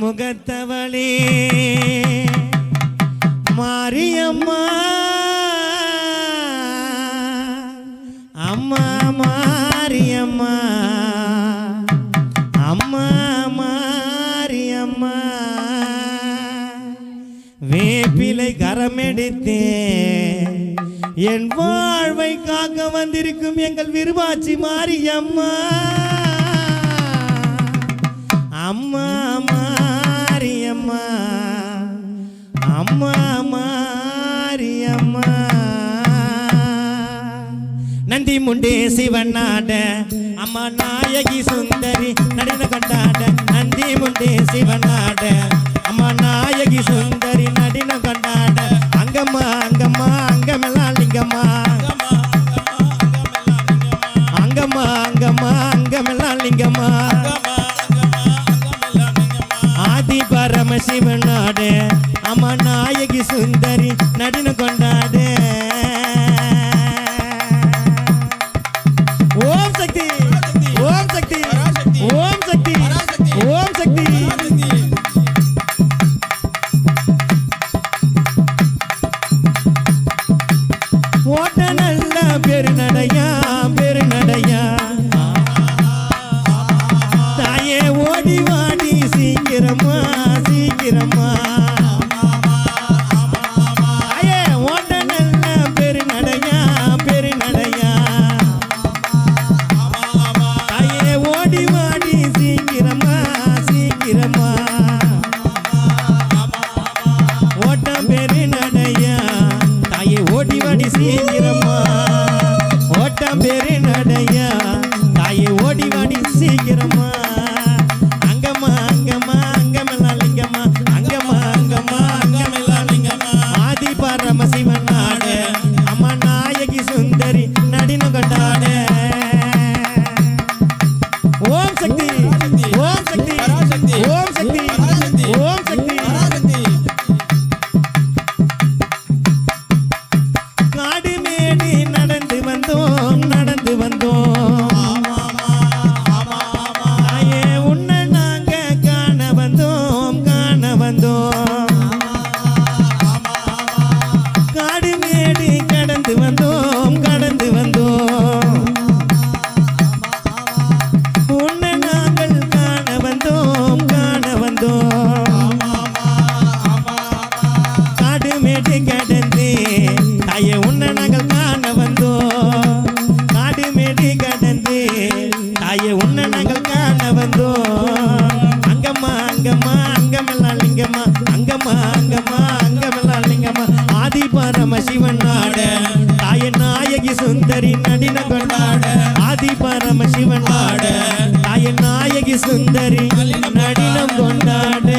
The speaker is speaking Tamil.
முகத்தவளே மாரியம்மா அம்மா மாரியம்மா அம்மா மாரியம்மா வேப்பிலை கரமெடுத்தே என் வாழ்வை காக்க வந்திருக்கும் எங்கள் விருபாச்சி மாரியம்மா அம்மா மாரியம்மா அம்மா மாரியம்மா நந்தி முண்டே சிவநாட அம்மா நாயகி சுந்தரி நடின கொண்டாட நந்தி முண்டே சிவநாட அம்மா நாயகி சுந்தரி நடின கொண்டாட அங்கம்மா அங்கம்மா அங்கமெல்லாம் லிங்கம்மா அங்கம்மா அங்கம்மா அங்கமெல்லாம் லிங்கம்மா ஆதி பரமசிவனாடு அம்மா நாயகி சுந்தரி நடின கொண்டாடு ஓம் சக்தி ஓம் சக்தி ஓம் சக்தி ஓம் சக்தி ஓட்ட நல்ல பெருநடையா பெருநடையா தாயே ஓடி வாடி சீக்கிரமா சீக்கிரமா தாயே ஓட்ட நல்ல பெருநடையா பெருநடையா தாயே ஓடி வாடி சீக்கிரமா சீக்கிரமா ஓட்ட பெருநடையா தாயே ஓடி வாடி சீக்கிரமா ஓட்டம் பெருநடையா தாயே ஓடி வாடி சீக்கிரமா அங்கம்மா அங்கம்மா அங்கமெல்லாம் லிங்கம்மா அங்கம்மா அங்கம்மா அங்கமெல்லாம் லிங்கம்மா ஆதி பரமசிவன் நாடு அம்மா நாயகி சுந்தரி நடின கொண்டாட ஓம் சக்தி ஓம் சக்தி ஓம் சக்தி ஓம் சக்தி காடு மேடு நடந்து வந்தோம் நடந்து வந்தோம் தாயே உன்னை நாங்க காண வந்தோம் காண வந்தோம் காடு மேடு கடந்து வந்தோம் கடந்து வந்தோம் உன்னை நாங்கள் காண வந்தோம் காண வந்தோம் காடு மேடு கடந்து தாயே உன்னை நாங்கள் காண வந்தோம் காடு மேடு கடந்து தாயே உன்னை நாங்கள் காண வந்தோம் அங்கம்மா அங்கம்மா அங்கமெல்லாம் லிங்கம்மா அங்கம்மா அங்கம்மா அங்கமெல்லாம் லிங்கம்மா ஆதி பரமசிவன் நாட தாயே நாயகி சுந்தரி நடின கொண்டாட ஆதி பரமசிவன் நாட தாயே நாயகி சுந்தரி நடினம் கொண்டாட